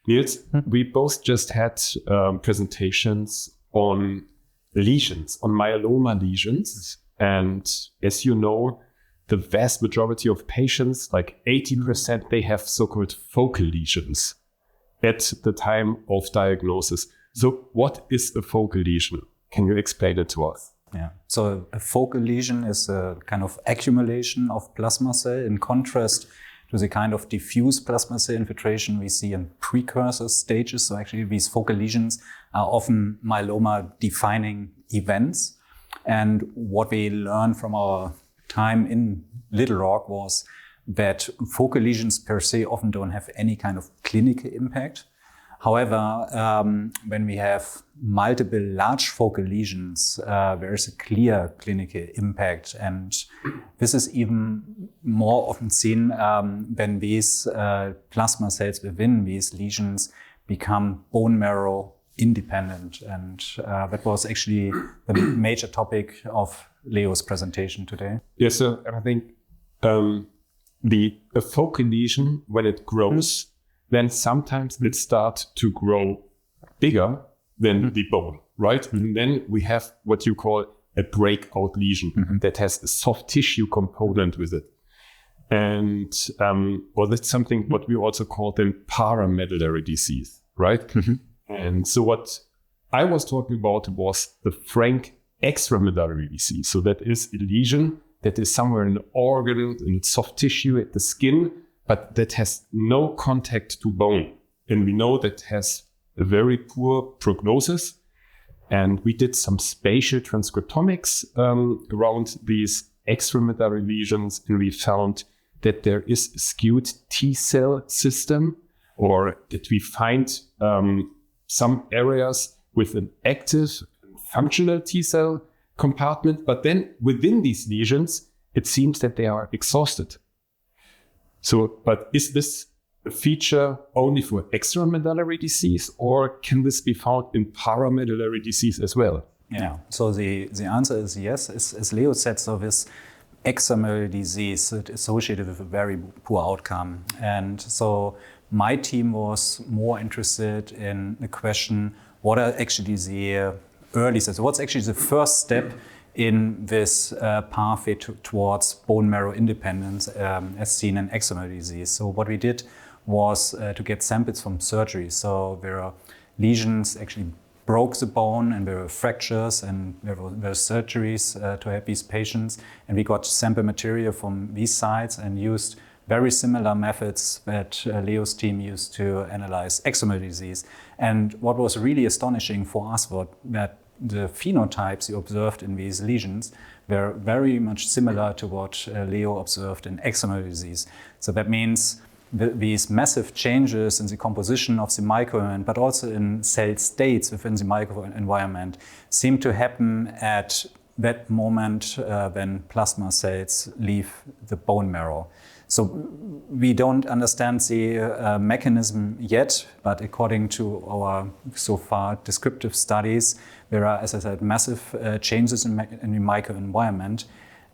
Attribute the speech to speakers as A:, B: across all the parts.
A: Niels, we both just had presentations on lesions, on myeloma lesions. And as you know, the vast majority of patients, like 80%, they have so-called focal lesions at the time of diagnosis. So what is a focal lesion? Can you explain it to us?
B: Yeah. So a focal lesion is a kind of accumulation of plasma cell in contrast to the kind of diffuse plasma cell infiltration we see in precursor stages. So actually these focal lesions are often myeloma-defining events. And what we learned from our time in Little Rock was that focal lesions per se often don't have any kind of clinical impact. However, when we have multiple large focal lesions, there is a clear clinical impact. And this is even more often seen when these plasma cells within these lesions become bone marrow independent. And that was actually the major topic of Leo's presentation today.
A: Yes, so I think a focal lesion, when it grows, then sometimes it starts to grow bigger than the bone, right? And then we have what you call a breakout lesion that has a soft tissue component with it. And well, that's something what we also call then paramedullary disease, right? And so what I was talking about was the frank extramedullary disease. So that is a lesion that is somewhere in the organ, in soft tissue at the skin, but that has no contact to bone. And we know that has a very poor prognosis. And we did some spatial transcriptomics around these extramedullary lesions, and we found that there is a skewed T-cell system, or that we find some areas with an active functional T-cell compartment, but then within these lesions, it seems that they are exhausted. So, but is this a feature only for extramedullary disease, or can this be found in paramedullary disease as well?
B: Yeah, so the answer is yes. As Leo said, so this extramedullary disease is associated with a very poor outcome. And so my team was more interested in the question, what are actually the early steps? What's actually the first step in this pathway towards bone marrow independence as seen in extramedullary disease? So what we did was to get samples from surgery. So there are lesions actually broke the bone, and there were fractures, and there were surgeries to help these patients. And we got sample material from these sites and used very similar methods that Leo's team used to analyze extramedullary disease. And what was really astonishing for us was that the phenotypes you observed in these lesions were very much similar to what Leo observed in extramedullary disease. So that means these massive changes in the composition of the microenvironment, but also in cell states within the microenvironment, seem to happen at that moment when plasma cells leave the bone marrow. So we don't understand the mechanism yet, but according to our so far descriptive studies, there are, as I said, massive changes in the microenvironment.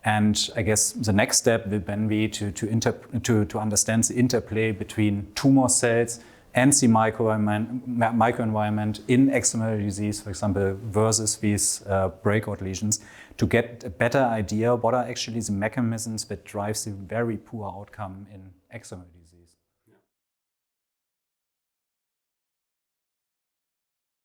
B: And I guess the next step will then be to understand the interplay between tumor cells and the microenvironment in extramedullary disease, for example, versus these breakout lesions, to get a better idea what are actually the mechanisms that drive the very poor outcome in extramedullary disease.